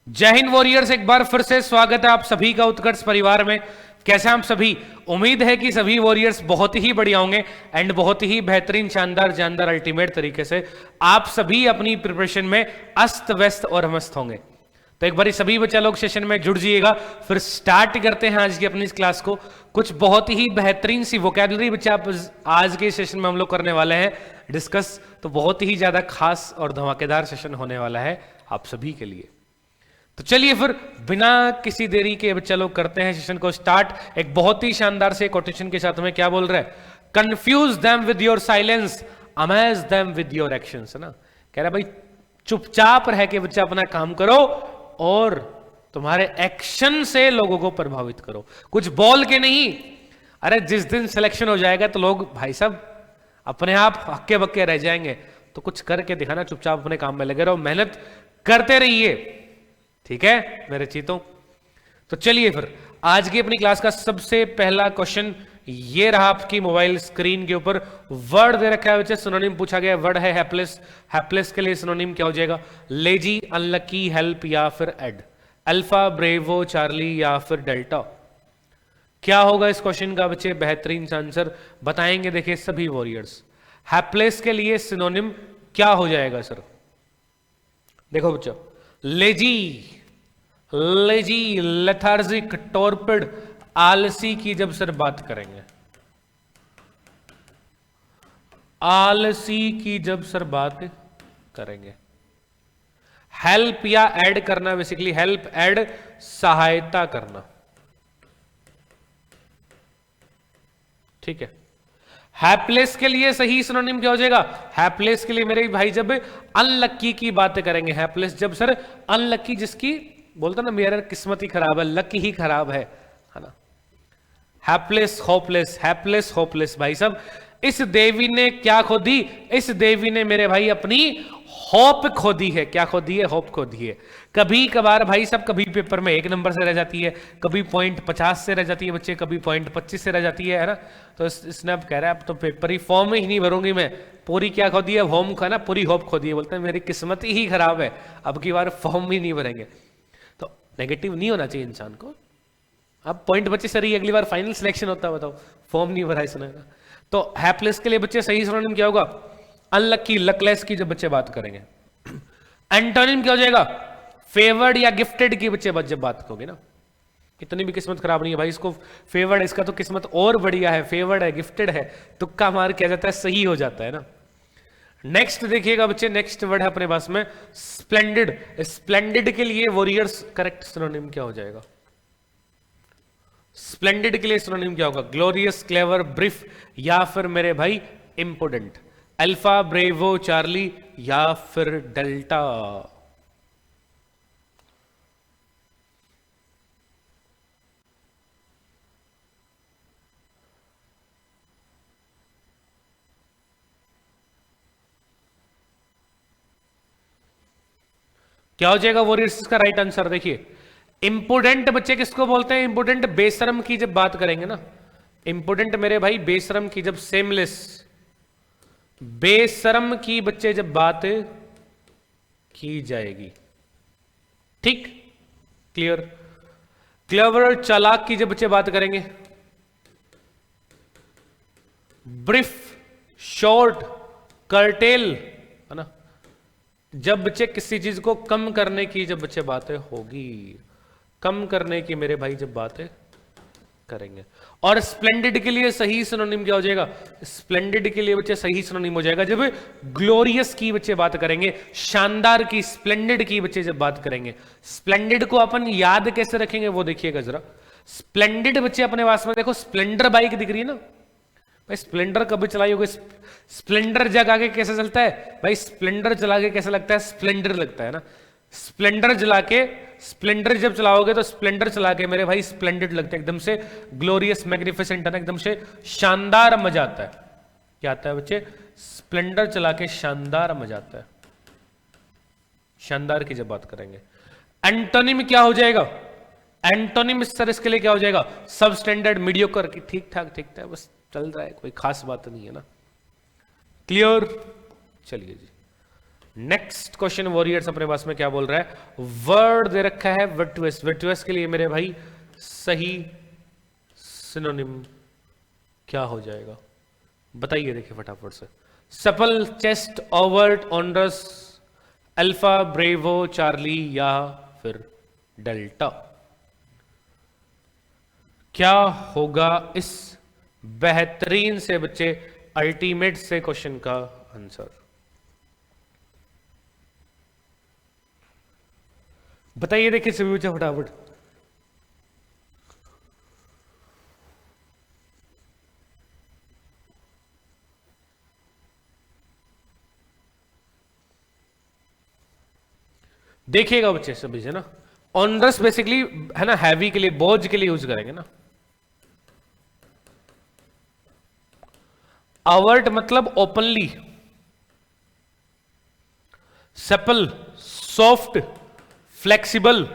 जय हिंद वॉरियर्स, एक बार फिर से स्वागत है आप सभी का उत्कर्ष परिवार में। कैसे हम सभी? उम्मीद है कि सभी वॉरियर्स बहुत ही बढ़िया होंगे एंड बहुत ही बेहतरीन, शानदार जानदार, अल्टीमेट तरीके से आप सभी अपनी प्रिपरेशन में अस्त व्यस्त और मस्त होंगे। तो एक बार सभी बच्चा लोग सेशन में जुड़ जाइएगा। फिर स्टार्ट करते हैं आज की अपनी इस क्लास को। कुछ बहुत ही बेहतरीन सी वोकैबुलरी बच्चा आज के सेशन में हम लोग करने वाले हैं डिस्कस। तो बहुत ही ज्यादा खास और धमाकेदार सेशन होने वाला है आप सभी के लिए। तो चलिए फिर बिना किसी देरी के बच्चा लोग करते हैं सेशन को स्टार्ट। एक बहुत ही शानदार से कोटेशन के साथ में क्या बोल रहा है? Confuse them with your silence, amaze them with your actions. है ना, कह रहा है भाई चुपचाप रह के बच्चा अपना काम करो और तुम्हारे एक्शन से लोगों को प्रभावित करो, कुछ बोल के नहीं। अरे जिस दिन सिलेक्शन हो जाएगा तो लोग भाई साहब अपने आप हक्के बक्के रह जाएंगे। तो कुछ करके दिखाना, चुपचाप अपने काम में लगे रहो, मेहनत करते रहिए, ठीक है मेरे चीतों। तो चलिए फिर आज की अपनी क्लास का सबसे पहला क्वेश्चन ये रहा आपकी मोबाइल स्क्रीन के ऊपर। वर्ड दे रखा है बच्चे, सिनोनिम पूछा गया। वर्ड है हैप्लेस। हैप्लेस के लिए सिनोनिम क्या हो जाएगा? लेजी, अनलकी, हेल्प या फिर एड। अल्फा, ब्रेवो, चार्ली या फिर डेल्टा। क्या होगा इस क्वेश्चन का बच्चे? बेहतरीन आंसर बताएंगे देखिए सभी वॉरियर्स। हैप्लेस के लिए सिनोनिम क्या हो जाएगा सर? देखो बच्चों, लेजी, लेजी, लेथार्जिक, टॉर्पिड, आलसी की जब सर बात करेंगे, आलसी की जब सर बात करेंगे। हेल्प या ऐड करना, बेसिकली हेल्प, ऐड, सहायता करना, ठीक है। हैप्लेस के लिए सही सिनोनिम क्या हो जाएगा? हैप्लेस के लिए मेरे भाई जब अनलक्की की बात करेंगे, हैप्लेस जब सर अनलक्की, जिसकी बोलता ना मेरा किस्मत ही खराब है, लक ही खराब है ना। Hapless, hopeless, hapless, hopeless. भाई साहब इस देवी ने क्या खो दी? इस देवी ने मेरे भाई अपनी होप खो दी है। क्या खो दी है? होप खो दी है। कभी कभार भाई साहब कभी पेपर में 1 नंबर से रह जाती है, कभी पॉइंट 50 से रह जाती है बच्चे, कभी पॉइंट 25 से रह जाती है ना। तो इसने अब कह रहा है अब तो पेपर ही फॉर्म ही नहीं भरूंगी मैं, पूरी क्या खो दी है? होम का ना, पूरी होप खो दी है। बोलते हैं मेरी किस्मत ही खराब है, अब की बार फॉर्म ही नहीं भरेंगे। तो नेगेटिव नहीं होना चाहिए इंसान को। अब पॉइंट बच्चे सर ही अगली बार फाइनल सिलेक्शन होता है, बताओ फॉर्म नहीं भरा इसने ना। तो हैप्लेस के लिए बच्चे सही सिनोनिम क्या होगा? अनलकी, लकलेस की जब बच्चे बात करेंगे। एंटोनिम क्या हो जाएगा? फेवर्ड या गिफ्टेड की बच्चे जब बात करोगे ना। इतनी भी किस्मत खराब नहीं है भाई, इसको फेवर्ड, इसका तो किस्मत और बढ़िया है, फेवर्ड है, गिफ्टेड है, तुक्का मार किया जाता है, सही हो जाता है ना। नेक्स्ट देखिएगा बच्चे, नेक्स्ट वर्ड है अपने पास में स्प्लेंडेड। स्प्लेंडेड के लिए वॉरियर्स करेक्ट सिनोनिम क्या हो जाएगा? स्प्लेंडेड के लिए सिनोनिम क्या होगा? ग्लोरियस, क्लेवर, ब्रीफ या फिर मेरे भाई इंपोर्टेंट। अल्फा, ब्रेवो, चार्ली या फिर डेल्टा। क्या हो जाएगा वॉरियर्स का राइट आंसर? देखिए इंपोर्टेंट बच्चे किसको बोलते हैं? इंपोर्टेंट बेशरम की जब बात करेंगे ना, इंपोर्टेंट मेरे भाई बेशरम की, जब सेमलेस, बेशरम की बच्चे जब बात की जाएगी, ठीक, क्लियर। क्लेवर, चालाक की जब बच्चे बात करेंगे, ब्रीफ, शॉर्ट, कर्टेल, है ना। जब बच्चे किसी चीज को कम करने की जब बच्चे बातें होगी, कम करने की मेरे भाई जब बातें करेंगे। और स्प्लेंडेड के लिए सही सिनोनिम क्या हो जाएगा? स्प्लेंडेड के लिए बच्चे सही सिनोनिम हो जाएगा जब ग्लोरियस की बच्चे बात करेंगे, शानदार की, स्प्लेंडेड की बच्चे जब बात करेंगे। स्प्लेंडेड को अपन याद कैसे रखेंगे वो देखिएगा जरा। स्प्लेंडेड बच्चे अपने पास में देखो, स्प्लेंडर बाइक दिख रही है ना भाई, स्प्लेंडर कभी चलाई होगी? स्प्लेंडर जगा के कैसे चलता है भाई? स्प्लेंडर चला के कैसे लगता है? स्प्लेंडर लगता है ना। स्प्लेंडर जला के, स्प्लेंडर जब चलाओगे तो स्प्लेंडर चला के मेरे भाई स्प्लेंडेड लगता है, एकदम से ग्लोरियस, मैग्निफिसेंट है ना, एकदम से शानदार मजा आता है। क्या आता है बच्चे? स्प्लेंडर चला के शानदार मजा आता है। शानदार की जब बात करेंगे। एंटोनिम क्या हो जाएगा? एंटोनिम सर इसके लिए क्या हो जाएगा? सब स्टैंडर्ड, मीडियोकर की, ठीक ठाक, ठीक ठाक, बस चल रहा है, कोई खास बात नहीं है ना। क्लियर? चलिए जी नेक्स्ट क्वेश्चन वॉरियर्स अपने पास में क्या बोल रहा है, वर्ड दे रखा है वर्चुअस। वर्चुअस के लिए मेरे भाई सही सिनोनिम क्या हो जाएगा, बताइए, देखिए फटाफट से। सफल, chaste, overt, onerous, alpha, bravo, Charlie या फिर डेल्टा। क्या होगा इस बेहतरीन से बच्चे अल्टीमेट से क्वेश्चन का आंसर, बताइए, देखिए सभी बच्चे फटाफट। देखिएगा बच्चे सभी से ना, ऑनरस बेसिकली है ना, हैवी के लिए, बोझ के लिए यूज करेंगे ना। अवर्ट मतलब ओपनली, सपल, सॉफ्ट, फ्लेक्सिबल,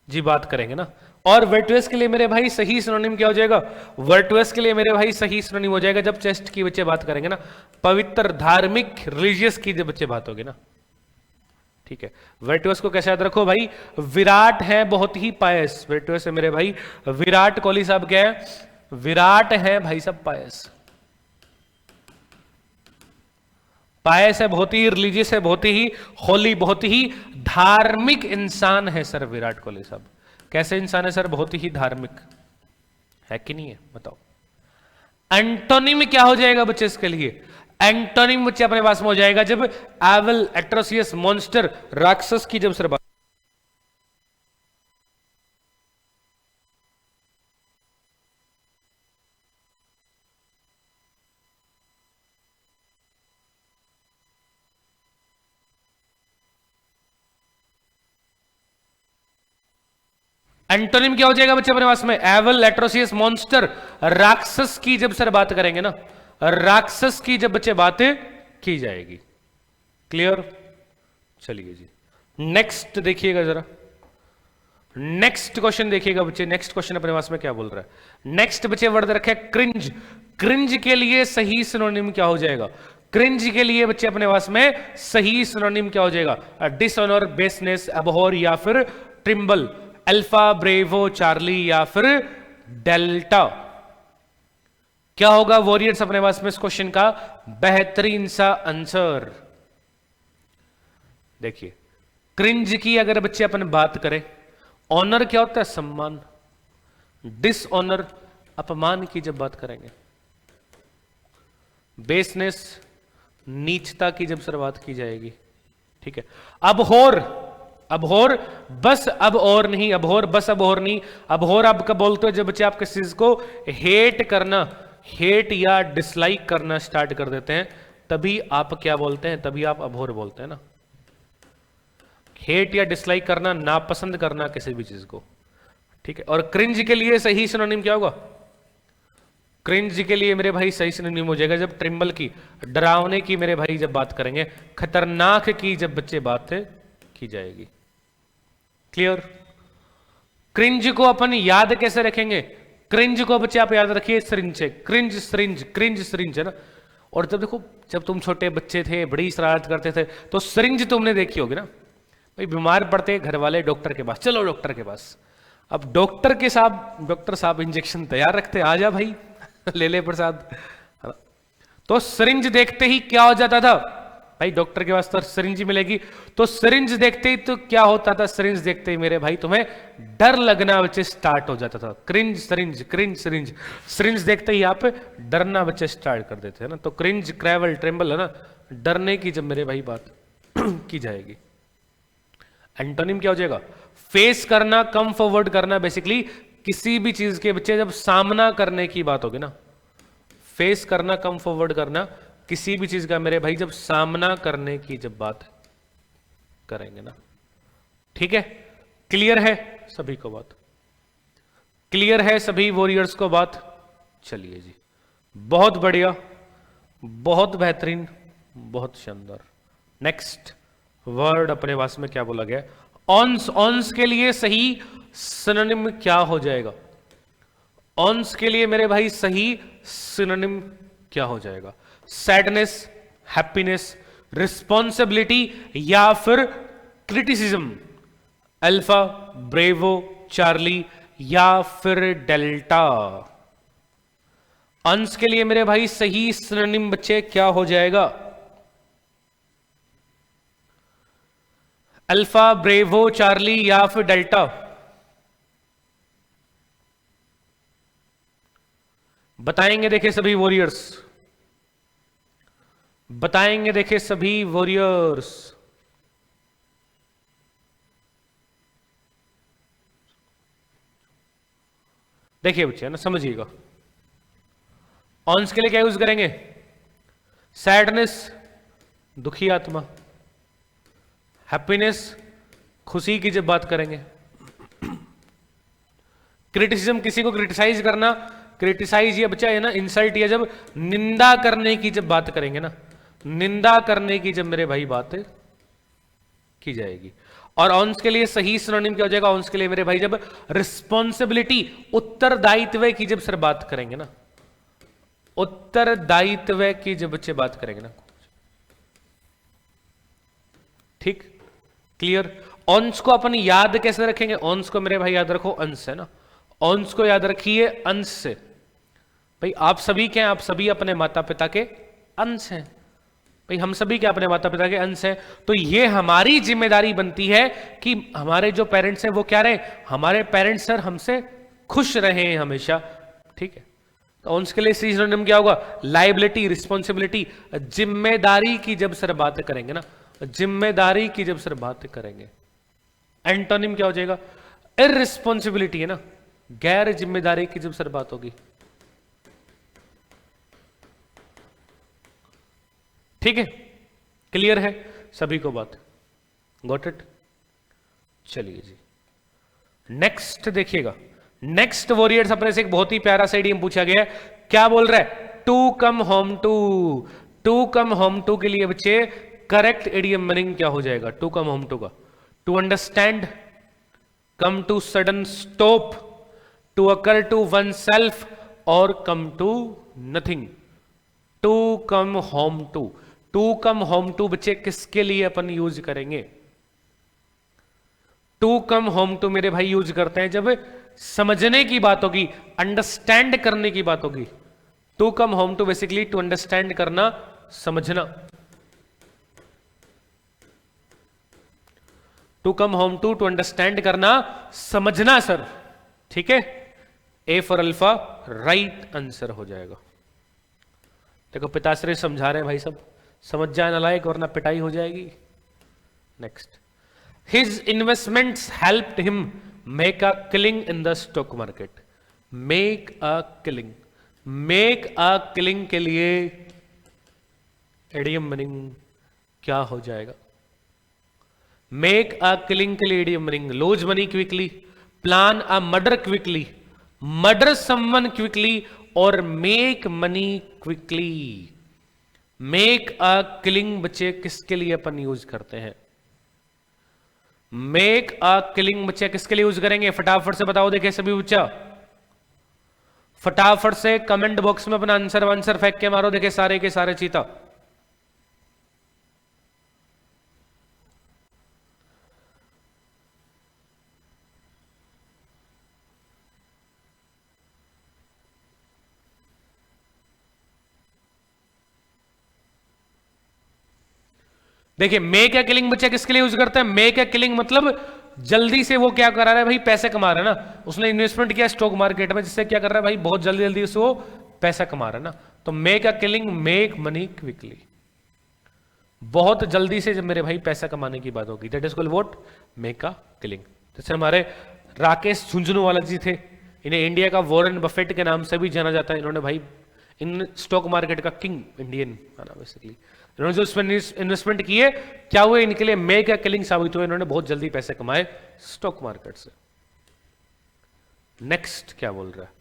जी बात करेंगे ना। और वर्टुअस के लिए मेरे भाई सही सिनोनिम क्या हो जाएगा, वर्टुअस के लिए मेरे भाई सही सिनोनिम हो जाएगा, जब चेस्ट की बच्चे बात करेंगे ना, पवित्र, धार्मिक, रिलीजियस की जब बच्चे बात होगी ना, ठीक है। वर्टुअस को कैसे याद रखो भाई, विराट है बहुत ही पायस, वर्टुअस है मेरे भाई विराट कोहली साहब, क्या है, विराट है भाई साहब पायस, पायस है, बहुत ही रिलीजियस है, बहुत ही होली, बहुत ही धार्मिक इंसान है सर विराट कोहली साहब। कैसे इंसान है सर, बहुत ही धार्मिक है कि नहीं है, बताओ। एंटोनिम क्या हो जाएगा बच्चे इसके लिए, एंटोनिम बच्चे अपने पास में हो जाएगा जब एविल, एट्रोसियस, मॉन्स्टर, राक्षस की जब सर बात। एंटोनिम क्या हो जाएगा बच्चे अपने पास में, एविल, एट्रोसियस, मॉन्स्टर, राक्षस की जब सर बात करेंगे ना, राक्षस की जब बच्चे बातें की जाएगी। क्लियर, चलिए जी नेक्स्ट देखिएगा जरा, नेक्स्ट क्वेश्चन देखिएगा बच्चे। नेक्स्ट क्वेश्चन अपने पास में क्या बोल रहा है, नेक्स्ट बच्चे वर्ड रखे है क्रिंज। क्रिंज के लिए सही सिनोनिम क्या हो जाएगा, क्रिंज के लिए बच्चे अपने पास में सही सिनोनिम क्या हो जाएगा, डिसऑनर, बेसनेस, अबहॉर या फिर ट्रिम्बल, अल्फा, ब्रेवो, चार्ली या फिर डेल्टा। क्या होगा वॉरियर्स अपने पास में इस क्वेश्चन का बेहतरीन सा आंसर, देखिए। क्रिंज की अगर बच्चे अपन बात करें, ऑनर क्या होता है, सम्मान, डिसऑनर अपमान की जब बात करेंगे, बेसनेस नीचता की जब सर बात की जाएगी, ठीक है। अबहॉर, अबहॉर बस अब और नहीं, अबहॉर बस अब और नहीं, अबहॉर आप कब बोलते हो जब बच्चे आप किसी चीज को हेट करना, हेट या डिसलाइक करना स्टार्ट कर देते हैं, तभी आप क्या बोलते हैं, तभी आप अबहॉर बोलते हैं ना। हेट या डिसलाइक करना, नापसंद करना किसी भी चीज को, ठीक है। और क्रिंज के लिए सही सिनोनिम क्या होगा, क्रिंज के लिए मेरे भाई सही सिनोनिम हो जाएगा जब ट्रिम्बल की, डरावने की मेरे भाई जब बात करेंगे, खतरनाक की जब बच्चे बात की जाएगी। क्लियर। क्रिंज को अपन याद कैसे रखेंगे, क्रिंज को बच्चे आप याद रखिए सरिंज से, क्रिंज सरिंज, क्रिंज सरिंज है ना। और जब देखो, जब तुम छोटे बच्चे थे, बड़ी शरारत करते थे, तो सरिंज तुमने देखी होगी ना भाई, बीमार पड़ते घर वाले डॉक्टर के पास, चलो डॉक्टर के पास। अब डॉक्टर साहब इंजेक्शन तैयार रखते, आ जा भाई ले ले प्रसाद। तो सरिंज देखते ही क्या हो जाता था भाई, डॉक्टर के पास तो सरिंज मिलेगी, तो सरिंज देखते ही तो क्या होता था, सरिंज देखते ही मेरे भाई तुम्हें डर लगना बच्चे स्टार्ट हो जाता था। Cringe syringe, cringe syringe, syringe देखते ही आप डरना बच्चे स्टार्ट कर देते हैं ना। तो क्रिंज, क्रैवल, ट्रेम्बल है ना, डरने की जब मेरे भाई बात की जाएगी। एंटोनिम क्या हो जाएगा, फेस करना, कम फॉरवर्ड करना, बेसिकली किसी भी चीज के बच्चे जब सामना करने की बात होगी ना, फेस करना, कम फॉरवर्ड करना, किसी भी चीज का मेरे भाई जब सामना करने की जब बात करेंगे ना, ठीक है। क्लियर है सभी को बात, क्लियर है सभी वॉरियर्स को बात, चलिए जी बहुत बढ़िया, बहुत बेहतरीन, बहुत शानदार। नेक्स्ट वर्ड अपने पास में क्या बोला गया, ऑन्स। ऑन्स के लिए सही सिनोनिम क्या हो जाएगा, ऑन्स के लिए मेरे भाई सही सिनोनिम क्या हो जाएगा? सैडनेस, हैप्पीनेस, रिस्पॉन्सिबिलिटी या फिर क्रिटिसिज्म? अल्फा, ब्रेवो, चार्ली या फिर डेल्टा? अंश के लिए मेरे भाई सही सिनोनिम बच्चे क्या हो जाएगा? अल्फा, ब्रेवो, चार्ली या फिर डेल्टा? बताएंगे देखे सभी वॉरियर्स, बताएंगे देखे सभी वॉरियर्स। देखिए बच्चे ना, समझिएगा। ऑन्स के लिए क्या यूज करेंगे? सैडनेस, दुखी आत्मा। हैप्पीनेस, खुशी की जब बात करेंगे। क्रिटिसिज्म, किसी को क्रिटिसाइज करना। क्रिटिसाइज ये बच्चा है ना, इंसल्ट, या जब निंदा करने की जब बात करेंगे ना, निंदा करने की जब मेरे भाई बात की जाएगी। और ऑन्स के लिए सही सिनोनिम क्या हो जाएगा? ऑन्स के लिए मेरे भाई जब रिस्पॉन्सिबिलिटी, उत्तरदायित्व की जब सर बात करेंगे ना, उत्तरदायित्व की जब बच्चे बात करेंगे ना, ठीक, क्लियर। ऑन्स को अपन याद कैसे रखेंगे? ऑन्स को मेरे भाई याद रखो अंश है ना, ऑन्स को याद रखिए अंश से। भाई आप सभी क्या हैं? आप सभी अपने माता पिता के अंश हैं। भाई हम सभी क्या अपने माता पिता के अंश हैं। तो ये हमारी जिम्मेदारी बनती है कि हमारे जो पेरेंट्स हैं वो क्या रहे? हमारे पेरेंट्स सर हमसे खुश रहे हमेशा, ठीक है। तो अंश के लिए सिनोनिम क्या होगा? लायबिलिटी, रिस्पॉन्सिबिलिटी, जिम्मेदारी की जब सर बात करेंगे ना, जिम्मेदारी की जब सर बात करेंगे। एंटोनिम क्या हो जाएगा? इररिस्पॉन्सिबिलिटी है ना, गैर जिम्मेदारी की जब सर बात होगी, ठीक है। क्लियर है सभी को बात? Got it? चलिए जी, नेक्स्ट देखिएगा। नेक्स्ट वॉरियर्स अपने से एक बहुत ही प्यारा सा इडियम पूछा गया है। क्या बोल रहा है? To come home to. To come home to के लिए बच्चे करेक्ट इडियम मीनिंग क्या हो जाएगा? टू कम होम टू का, to understand, come to sudden stop, to occur to oneself, और come to nothing. To come home to, to come home to बच्चे किसके लिए अपन यूज करेंगे? टू कम होम टू मेरे भाई use करते हैं जब समझने की बात होगी, अंडरस्टैंड करने की बात होगी। To come home to basically to understand करना, समझना। To come home to, to understand करना, समझना सर, ठीक है। A for alpha right answer हो जाएगा। देखो पिताश्री समझा रहे हैं भाई, सब समझ जाए नालायक, वरना पिटाई हो जाएगी। Next, his investments helped him make a killing in the stock market. Make a killing, make a killing के लिए इडियम मीनिंग क्या हो जाएगा? मेक अ किलिंग के लिए idiom meaning lose money quickly, plan a murder quickly, murder someone quickly, और make money quickly. Make a killing बच्चे किसके लिए अपन यूज करते हैं? मेक अ किलिंग बच्चे किसके लिए यूज करेंगे? फटाफट से बताओ देखे सभी बच्चा, फटाफट से कमेंट बॉक्स में अपना आंसर वांसर फेंक के मारो देखे सारे के सारे चीता। देखिए मेक ए किलिंग बच्चा किसके लिए यूज करते हैं? मेक ए किलिंग मतलब जल्दी से वो क्या करा रहा है भाई? पैसे कमा रहा है ना, उसने इन्वेस्टमेंट किया स्टॉक मार्केट में, जिससे क्या कर रहा है भाई? बहुत जल्दी जल्दी से वो पैसा कमा रहा है ना। तो make a killing, make money quickly, बहुत जल्दी से जब मेरे भाई पैसा कमाने की बात होगी, that is called what? Make a killing. जैसे हमारे राकेश झुंझुनवाला जी थे, इन्हें इंडिया का वॉरेन बफेट के नाम से भी जाना जाता है। इन्होंने भाई इन स्टॉक मार्केट का किंग इंडियन माना बेसिकली। इन्होंने जो इन्वेस्टमेंट किए क्या हुए? इनके लिए मेक अ किलिंग साबित हुए, इन्होंने बहुत जल्दी पैसे कमाए स्टॉक मार्केट से। नेक्स्ट क्या बोल रहा है?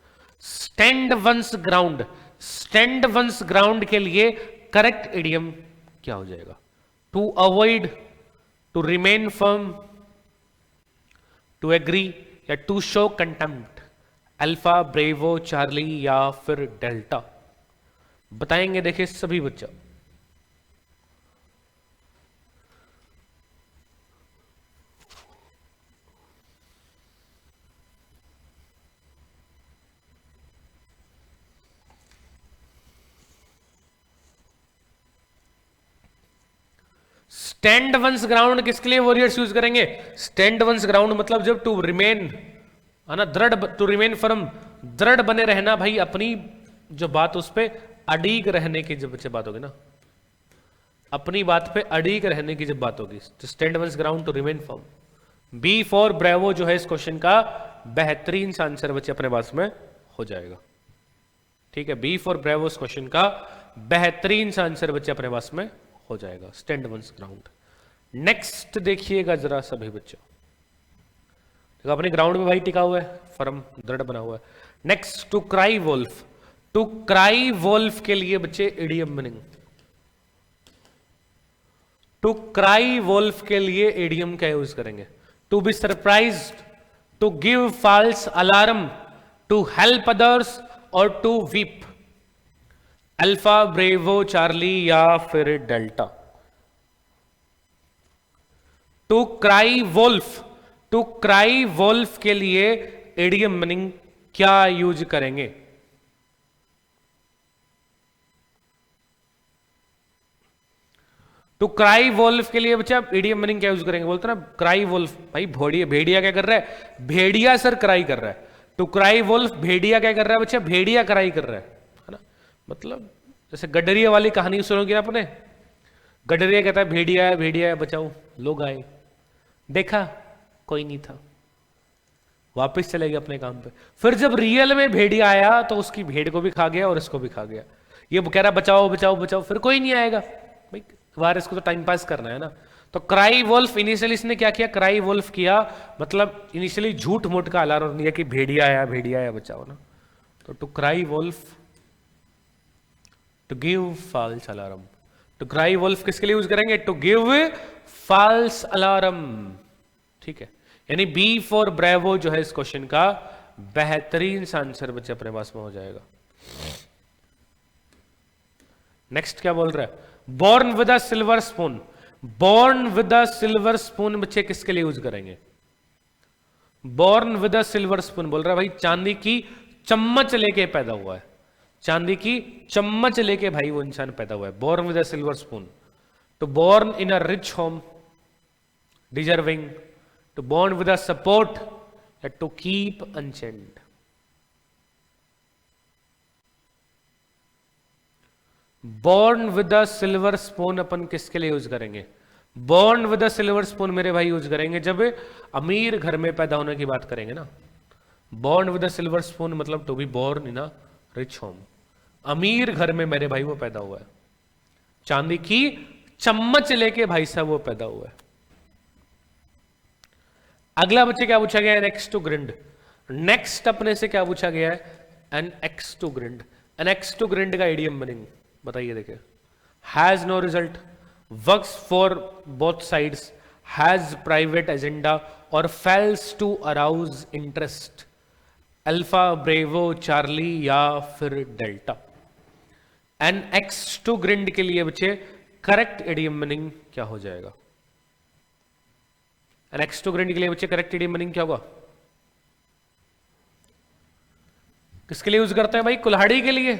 Stand one's ground. Stand one's ground के लिए करेक्ट इडियम क्या हो जाएगा? To avoid, to remain firm, to agree, या to show contempt. Alpha, bravo, Charlie या फिर डेल्टा? बताएंगे, देखिए सभी बच्चा। स्टैंड वंस ग्राउंड किसके लिए वॉरियर्स यूज करेंगे? स्टैंड वंस ग्राउंड मतलब जब टू रिमेन, है ना, दृढ़, टू रिमेन फर्म, दृढ़ बने रहना भाई, अपनी जो बात उस पे अड़ीग रहने की जब बात होगी ना, अपनी बात पे अड़ीग रहने की जब बात होगी, तो stand one's ground to remain firm. B for bravo जो है इस क्वेश्चन का बेहतरीन सा आंसर बच्चे अपने पास में हो जाएगा। ठीक है, बी फॉर ब्रेवो इस क्वेश्चन का बेहतरीन सा आंसर बच्चे अपने पास में हो जाएगा, स्टैंड वंस ग्राउंड। नेक्स्ट देखिएगा जरा सभी बच्चों, देखो अपने ग्राउंड में भाई टिका हुआ है, फर्म दृढ़ बना हुआ है। Next, to cry wolf. To cry Wolff के लिए बच्चे idiom meaning, to cry Wolff के लिए इडियम क्या यूज करेंगे? To be surprised, to give false alarm, to help others और to weep. Alpha, bravo, Charlie या फिर delta? To cry wolf, to cry Wolff के लिए इडियम मीनिंग क्या यूज करेंगे? टू क्राई वोल्फ के लिए बच्चा इडियम मीनिंग क्या यूज करेंगे? बोलते ना क्राई वोल्फ, भाई भेड़िया, भेड़िया क्या कर रहा है? भेड़िया सर क्राई कर रहा है। टू क्राई वोल्फ, भेड़िया क्या कर रहा है बच्चा? भेड़िया क्राई कर रहा है ना। मतलब जैसे गडरिया वाली कहानी सुनोगे ना आपने, गडरिया कहता है भेड़िया है, भेड़िया है, बचाओ। लोग आए, देखा कोई नहीं था, वापस चले गए अपने काम पे। फिर जब रियल में भेड़िया आया तो उसकी भेड़ को भी खा गया और इसको भी खा गया। ये कह रहा बचाओ बचाओ बचाओ, फिर कोई नहीं आएगा भाई, वायरस को तो टाइम पास करना है ना। तो क्राई वोल्फ, इनिशियली इसने क्या किया? क्राई वोल्फ किया, मतलब इनिशियली झूठ मूठ का अलार्म दिया कि भेड़िया आया बचाओ ना। तो to cry wolf, to give false alarm. To cry wolf किसके लिए यूज करेंगे? To give false alarm. ठीक है, यानी बी फॉर ब्रेवो जो है इस क्वेश्चन का बेहतरीन सा आंसर बच्चे अपने पास में हो जाएगा। नेक्स्ट क्या बोल रहा है? Born with a silver spoon. Born with a silver spoon बच्चे किसके लिए यूज करेंगे? Born with a silver spoon बोल रहा है भाई चांदी की चम्मच लेके पैदा हुआ है, चांदी की चम्मच लेके भाई वो इंसान पैदा हुआ है। Born with a silver spoon, to born in a rich home, deserving, to born with a support, to keep unchanged. Born with a silver spoon अपन किसके लिए यूज करेंगे? Born with a silver spoon मेरे भाई use करेंगे जब अमीर घर में पैदा होने की बात करेंगे ना। Born with a silver spoon मतलब to be born in a rich home, अमीर घर में मेरे भाई वो पैदा हुआ है, चांदी की चम्मच लेके भाई साहब वो पैदा हुआ है। अगला बच्चे क्या पूछा गया है? Next to grind. नेक्स्ट अपने से क्या पूछा गया है? An axe to grind. An axe to grind का इडियम मीनिंग बताइए। देखिए, has no result, works for both sides, has private agenda और fails to arouse interest. Alpha, bravo, Charlie या फिर delta? An axe to grind के लिए बच्चे correct idiom meaning क्या हो जाएगा? एन एक्स टू ग्रिंड के लिए बच्चे करेक्ट इडियम मीनिंग क्या होगा? किसके लिए यूज करते हैं भाई? कुल्हाड़ी के लिए।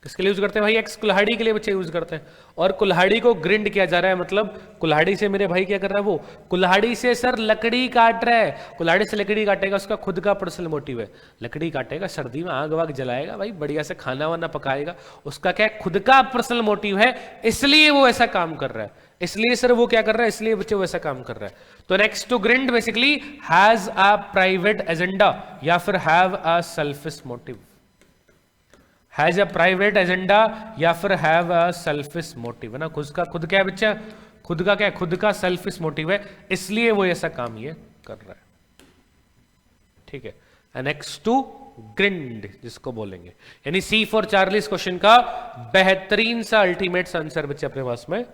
किसके लिए यूज करते हैं भाई? एक्स कुल्हाड़ी के लिए बच्चे यूज करते हैं। और कुल्हाड़ी को ग्रिंड किया जा रहा है, मतलब कुल्हाड़ी से मेरे भाई क्या कर रहा है? वो कुल्हाड़ी से सर लकड़ी काट रहा है। कुल्हाड़ी से लकड़ी काटेगा, उसका खुद का पर्सनल मोटिव है। लकड़ी काटेगा, सर्दी में आग वाग जलाएगा भाई, बढ़िया से खाना वाना पकाएगा, उसका क्या खुद का पर्सनल मोटिव है, इसलिए वो ऐसा काम कर रहा है। इसलिए सर वो क्या कर रहा है? इसलिए बच्चे वो ऐसा काम कर रहा है। तो next to grind basically has a private agenda या फिर have a selfish motive. Has a private agenda या फिर हैव अ सेल्फिश मोटिव, है ना। खुद क्या है बच्चा? खुद का क्या है? खुद का सेल्फिश मोटिव है, इसलिए वो ऐसा काम ये कर रहा है। ठीक है, नेक्स्ट टू ग्रिंड जिसको बोलेंगे, यानी सी फॉर चार्ली इस क्वेश्चन का बेहतरीन सा अल्टीमेट आंसर बच्चे अपने पास में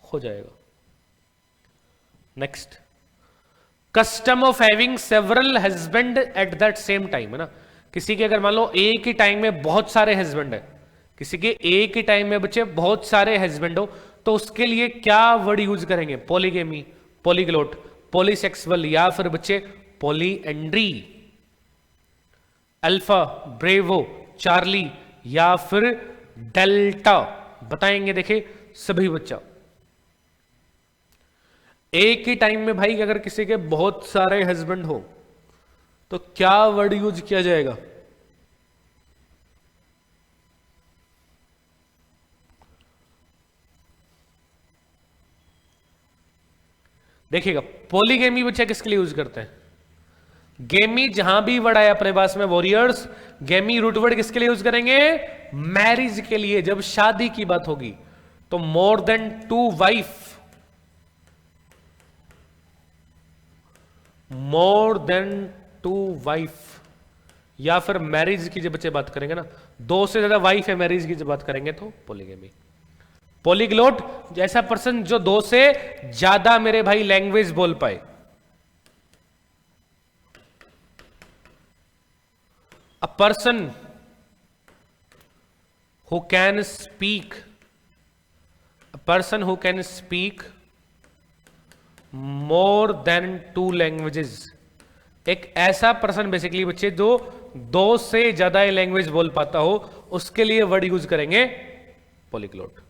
हो जाएगा। Next, custom of having several husband at that same time, है ना। किसी के अगर मान लो एक ही टाइम में बहुत सारे हस्बैंड है, किसी के एक ही टाइम में बच्चे बहुत सारे हस्बैंड हो तो उसके लिए क्या वर्ड यूज करेंगे? पॉलीगेमी, पॉलीग्लोट, पॉलीसेक्सुअल या फिर बच्चे पॉलीएंड्री, अल्फा, ब्रेवो, चार्ली या फिर डेल्टा? बताएंगे देखिए सभी बच्चा। एक ही टाइम में भाई अगर किसी के बहुत सारे हस्बैंड हो तो क्या वर्ड यूज किया जाएगा? देखिएगा पॉलीगेमी बच्चा किसके लिए यूज करते हैं? गेमी जहां भी वर्ड आया अपने पास में वॉरियर्स, गेमी रूट वर्ड किसके लिए यूज करेंगे? मैरिज के लिए। जब शादी की बात होगी तो more than 2 wife, more than 2 wife, या फिर मैरिज की जब बच्चे बात करेंगे ना, 2 से ज्यादा वाइफ है मैरिज की जब बात करेंगे तो पॉलीगेमी। पॉलीग्लोट जैसा पर्सन जो 2 से ज्यादा मेरे भाई लैंग्वेज बोल पाए। A person who can speak, a person who can speak more than 2 languages, एक ऐसा पर्सन बेसिकली बच्चे जो 2 से ज्यादा लैंग्वेज बोल पाता हो, उसके लिए वर्ड यूज करेंगे पॉलीग्लोट।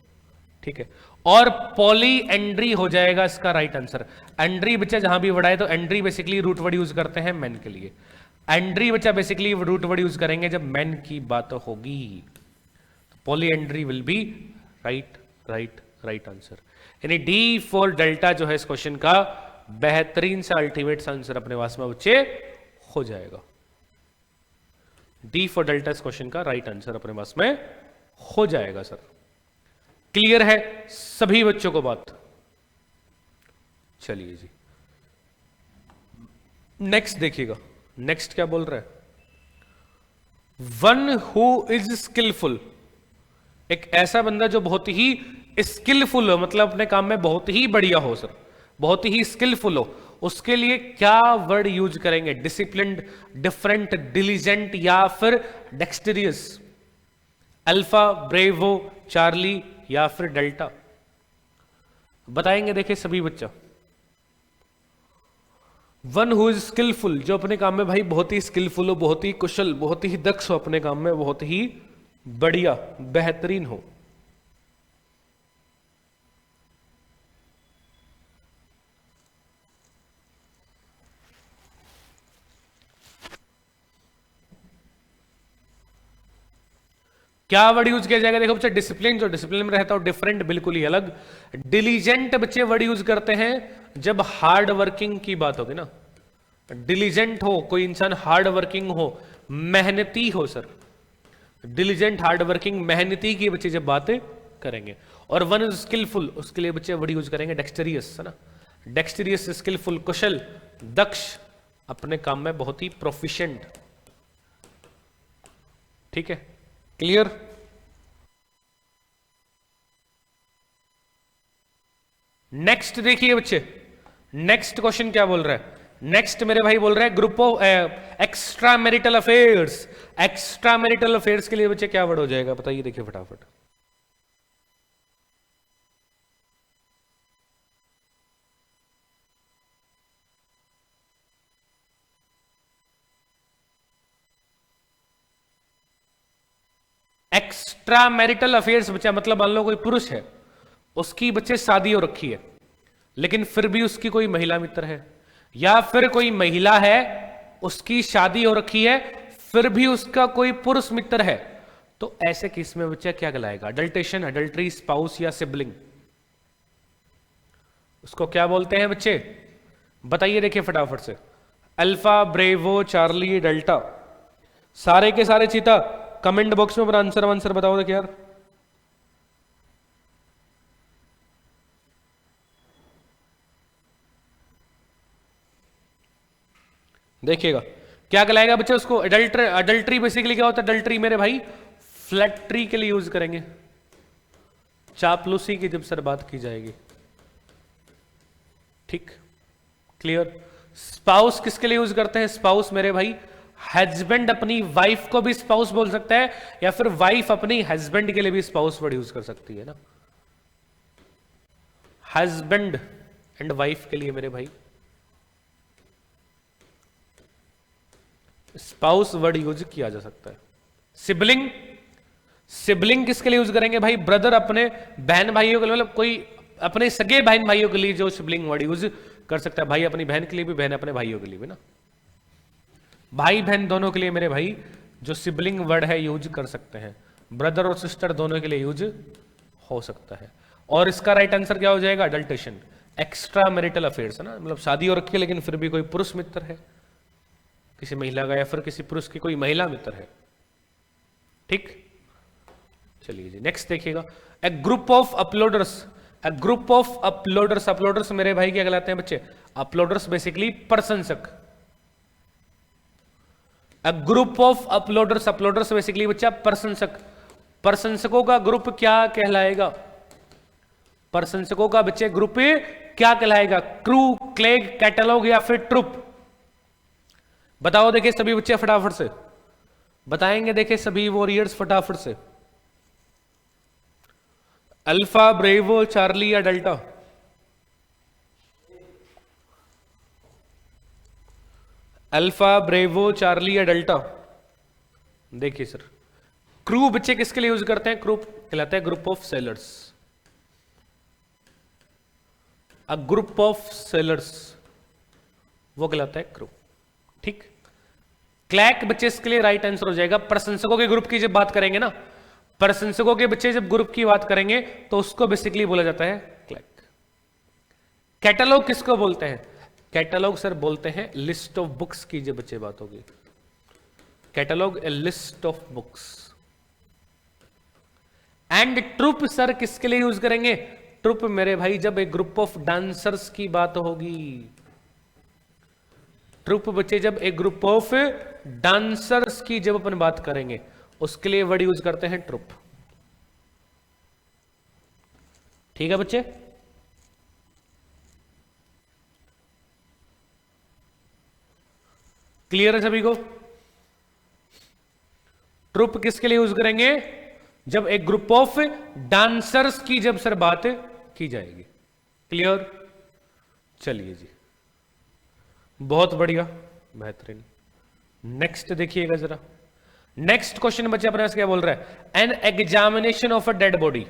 ठीक है, और पॉली एंड्री हो जाएगा इसका राइट आंसर। एंड्री बच्चा जहां भी वर्ड आए तो andry basically root word use करते हैं मैन के लिए। एंड्री बच्चा बेसिकली रूट वर्ड यूज करेंगे जब मैन की बात होगी। Polyandry will be right right right answer. यानी डी फॉर डेल्टा जो है इस क्वेश्चन का बेहतरीन सा अल्टीमेट आंसर अपने पास में बच्चे हो जाएगा। डी फॉर डेल्टा इस क्वेश्चन का राइट आंसर अपने पास में हो जाएगा सर। क्लियर है सभी बच्चों को बात? चलिए जी नेक्स्ट देखिएगा। नेक्स्ट क्या बोल रहा है? वन हु इज स्किलफुल, एक ऐसा बंदा जो बहुत ही स्किलफुल हो, मतलब अपने काम में बहुत ही बढ़िया हो सर, बहुत ही स्किलफुल हो, उसके लिए क्या वर्ड यूज करेंगे? डिसिप्लिन्ड, डिफरेंट, डिलीजेंट या फिर डेक्सटेरियस? अल्फा, ब्रेवो, चार्ली या फिर डेल्टा? बताएंगे देखिए सभी बच्चा। वन हु इज स्किलफुल, जो अपने काम में भाई बहुत ही स्किलफुल हो, बहुत ही कुशल, बहुत ही दक्ष हो अपने काम में, बहुत ही बढ़िया बेहतरीन हो। क्या वर्ड यूज किया जाएगा? देखो बच्चे डिसिप्लिन, जो डिसिप्लिन में रहता हो, डिफरेंट बिल्कुल ही अलग। डिलीजेंट बच्चे वर्ड यूज करते हैं जब हार्ड वर्किंग की बात होगी ना। डिलीजेंट हो कोई इंसान, हार्ड वर्किंग हो, मेहनती हो सर। डिलीजेंट, हार्ड वर्किंग, मेहनती की बच्चे जब बात करेंगे। और वन इज स्किलफुल, उसके लिए बच्चे वर्ड यूज करेंगे डेक्सटेरियस, है ना। डेक्सटेरियस, स्किलफुल, कुशल, दक्ष, अपने काम में बहुत ही प्रोफिशिएंट। ठीक है, क्लियर? नेक्स्ट देखिए बच्चे, नेक्स्ट क्वेश्चन क्या बोल रहा है? नेक्स्ट मेरे भाई बोल रहे हैं group of extra marital affairs. Extra marital affairs के लिए बच्चे क्या वर्ड हो जाएगा? बताइए देखिए फटाफट। एक्स्ट्रा मैरिटल अफेयर्स बच्चा मतलब मान लो कोई पुरुष है, उसकी बच्चे शादी हो रखी है, लेकिन फिर भी उसकी कोई महिला मित्र है, या फिर कोई महिला है उसकी शादी हो रखी है फिर भी उसका कोई पुरुष मित्र है, तो ऐसे केस में बच्चा क्या कहलाएगा? अडल्टेशन, अडल्ट्री, स्पाउस या सिबलिंग? उसको क्या बोलते हैं बच्चे? बताइए देखिए फटाफट से। Alpha, bravo, Charlie, delta? सारे के सारे चीता कमेंट बॉक्स में आंसर आंसर बताओ देखिए यार। देखिएगा क्या कहलाएगा बच्चे उसको? अडल्ट्री। अडल्ट्री बेसिकली क्या होता है? अडल्ट्री मेरे भाई फ्लैटरी के लिए यूज करेंगे, चापलूसी की जब सर बात की जाएगी। ठीक, क्लियर? स्पाउस किसके लिए यूज करते हैं? स्पाउस मेरे भाई हस्बैंड अपनी वाइफ को भी स्पाउस बोल सकता है, या फिर वाइफ अपनी हस्बैंड के लिए भी स्पाउस वर्ड यूज कर सकती है ना। हस्बैंड एंड वाइफ के लिए मेरे भाई स्पाउस वर्ड यूज किया जा सकता है। सिबलिंग, सिबलिंग किसके लिए यूज करेंगे भाई? ब्रदर अपने बहन भाइयों के लिए, मतलब कोई अपने सगे बहन भाइयों के लिए जो सिबलिंग वर्ड यूज कर सकता है। भाई अपनी बहन के लिए भी, बहन अपने भाइयों के लिए भी ना। भाई बहन दोनों के लिए मेरे भाई जो सिबलिंग वर्ड है यूज कर सकते हैं। ब्रदर और सिस्टर दोनों के लिए यूज हो सकता है। और इसका राइट आंसर क्या हो जाएगा? अडल्टेशन, एक्स्ट्रा मैरिटल अफेयर्स है ना, मतलब शादी हो रखी है लेकिन फिर भी कोई पुरुष मित्र है किसी महिला का, या फिर किसी पुरुष की कोई महिला मित्र है। ठीक, चलिए जी नेक्स्ट देखिएगा। A group of applauders, a group of applauders, applauders मेरे भाई क्या कहलाते हैं बच्चे? अपलोडर्स बेसिकली प्रशंसक। A group of applauders, applauders basically बच्चा प्रशंसक। प्रशंसकों का ग्रुप क्या कहलाएगा? प्रशंसकों का बच्चे ग्रुप क्या कहलाएगा? क्रू, क्लेग, कैटलॉग या फिर ट्रुप? बताओ देखिए सभी बच्चे फटाफट से बताएंगे, देखिए सभी वॉरियर्स फटाफट से। अल्फा, ब्रेवो, चार्ली या डेल्टा? अल्फा, ब्रेवो, चार्ली या डेल्टा? देखिए सर, क्रू बच्चे किसके लिए यूज करते हैं? क्रू कहलाता है group of sellers. A group of sellers वो कहलाता है क्रू। ठीक, क्लैक बच्चे इसके लिए राइट आंसर हो जाएगा। प्रशंसकों के ग्रुप की जब बात करेंगे ना, प्रशंसकों के बच्चे जब ग्रुप की बात करेंगे तो उसको बेसिकली बोला जाता है क्लैक। कैटलॉग किसको बोलते हैं? कैटलॉग सर बोलते हैं लिस्ट ऑफ बुक्स की जब बच्चे बात होगी। Catalogue a list of books. And troupe sir किसके लिए यूज करेंगे? ट्रुप मेरे भाई जब एक ग्रुप ऑफ डांसर्स की बात होगी। ट्रुप बच्चे जब एक ग्रुप ऑफ डांसर्स की जब अपन बात करेंगे उसके लिए वर्ड यूज करते हैं ट्रुप। ठीक है बच्चे, क्लियर है सभी को? ट्रुप किसके लिए यूज करेंगे? जब एक ग्रुप ऑफ डांसर्स की जब सर बात की जाएगी। क्लियर? चलिए जी, बहुत बढ़िया, बेहतरीन। नेक्स्ट देखिएगा जरा। नेक्स्ट क्वेश्चन बच्चे अपने क्या बोल रहा है? An examination of a dead body.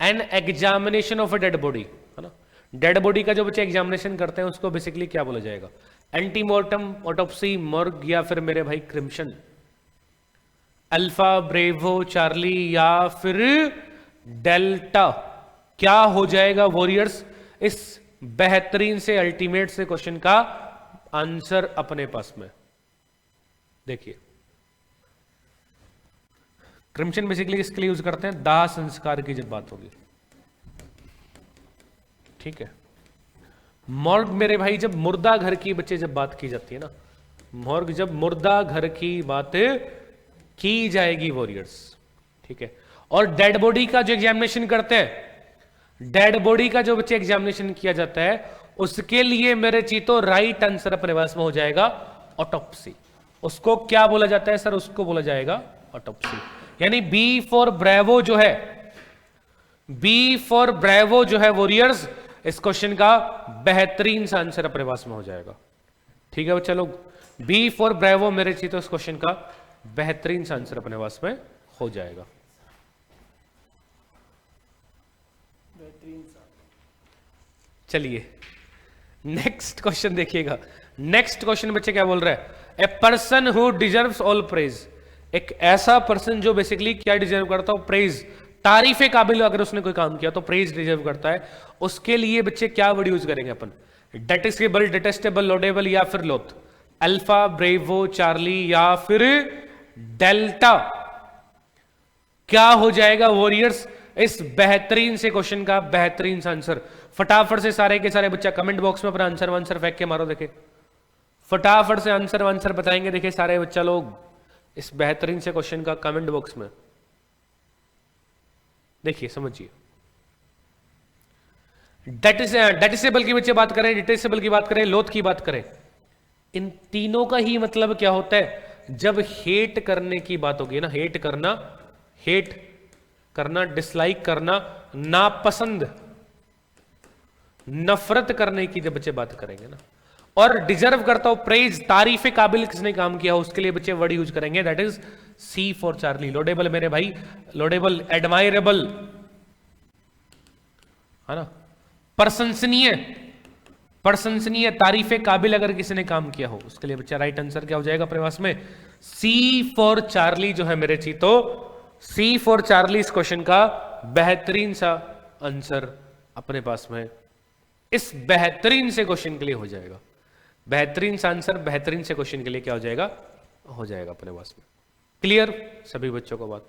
An examination of a dead body है ना, डेड बॉडी का जो बच्चे एग्जामिनेशन करते हैं उसको बेसिकली क्या बोला जाएगा? एंटीमोर्टम, ऑटोप्सी, मॉर्ग या फिर मेरे भाई क्रिम्शन? अल्फा, ब्रेवो, चार्ली या फिर डेल्टा? क्या हो जाएगा वॉरियर्स इस बेहतरीन से अल्टीमेट से क्वेश्चन का आंसर अपने पास में? देखिए, क्रिम्शन बेसिकली किसके लिए यूज करते हैं? दाह संस्कार की जब बात होगी। ठीक है, मॉर्ग मेरे भाई जब मुर्दा घर की बच्चे जब बात की जाती है ना, मॉर्ग जब मुर्दा घर की बात की जाएगी वॉरियर्स। ठीक है, और डेड बॉडी का जो एग्जामिनेशन करते हैं, डेड बॉडी का जो बच्चे एग्जामिनेशन किया जाता है उसके लिए मेरे चीतो राइट आंसर अपने पास में हो जाएगा ऑटोप्सी। उसको क्या बोला जाता है सर? उसको बोला जाएगा ऑटोप्सी। यानी बी फॉर ब्रेवो जो है, बी फॉर ब्रेवो जो है वॉरियर्स, इस क्वेश्चन का बेहतरीन सा आंसर अपने पास में हो जाएगा। ठीक है बच्चा लोग, बी फॉर ब्रेवो मेरे चीतो इस क्वेश्चन का बेहतरीन सा आंसर अपने पास में हो जाएगा। चलिए नेक्स्ट क्वेश्चन देखिएगा। नेक्स्ट क्वेश्चन बच्चे क्या बोल रहा है? A person who deserves all praise. एक ऐसा पर्सन जो बेसिकली क्या डिजर्व करता हो? प्रेज, तारीफ काबिल अगर उसने कोई काम किया तो प्रेज डिजर्व करता है। उसके लिए बच्चे क्या वर्ड यूज करेंगे अपन? डेटेस्टेबल, डिटेस्टेबल, लोडेबल या फिर लोथ? अल्फा, ब्रेवो, चार्ली या फिर डेल्टा? क्या हो जाएगा वॉरियर्स इस बेहतरीन से क्वेश्चन का बेहतरीन सा आंसर? फटाफट से सारे के सारे बच्चा कमेंट बॉक्स में अपना आंसर वांसर फेंक के मारो। देखे फटाफट से आंसर वांसर बताएंगे, देखिए सारे बच्चा लोग इस बेहतरीन से क्वेश्चन का कमेंट बॉक्स में। देखिए समझिए, डेटेसेबल की बच्चे बात करें, डिटेसेबल की बात करें, लोथ की बात करें, इन तीनों का ही मतलब क्या होता है? जब हेट करने की बात होगी ना, हेट करना, डिसलाइक करना, नापसंद, नफरत करने की जब बच्चे बात करेंगे ना, और डिजर्व करता हो प्रेज, तारीफ काबिल किसने काम किया हो, उसके लिए बच्चे वर्ड यूज करेंगे, that is C for Charlie. Laudable मेरे भाई, लोडेबल, एडमायरेबल, है ना, प्रशंसनीय, प्रशंसनीय, तारीफे काबिल अगर किसी ने काम किया हो, उसके लिए बच्चा राइट आंसर क्या हो जाएगा अपने पास में? सी फॉर चार्ली जो है मेरे चीतो, सी फॉर चार्ली इस क्वेश्चन का बेहतरीन सा आंसर अपने पास में, इस बेहतरीन से क्वेश्चन के लिए हो जाएगा। बेहतरीन सा आंसर बेहतरीन से क्वेश्चन के लिए क्या हो जाएगा? हो जाएगा अपने पास में। क्लियर सभी बच्चों को बात?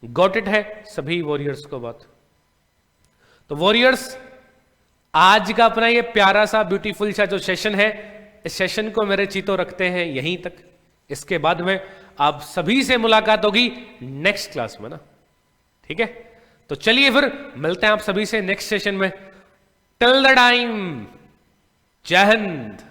गॉट इट है सभी वॉरियर्स को बात? तो वॉरियर्स, आज का अपना ये प्यारा सा ब्यूटीफुल सा जो सेशन है, इस सेशन को मेरे चीतो रखते हैं यहीं तक। इसके बाद में आप सभी से मुलाकात होगी नेक्स्ट क्लास में ना, ठीक है? तो चलिए फिर मिलते हैं आप सभी से नेक्स्ट सेशन में। टिल द टाइम, जय हिंद।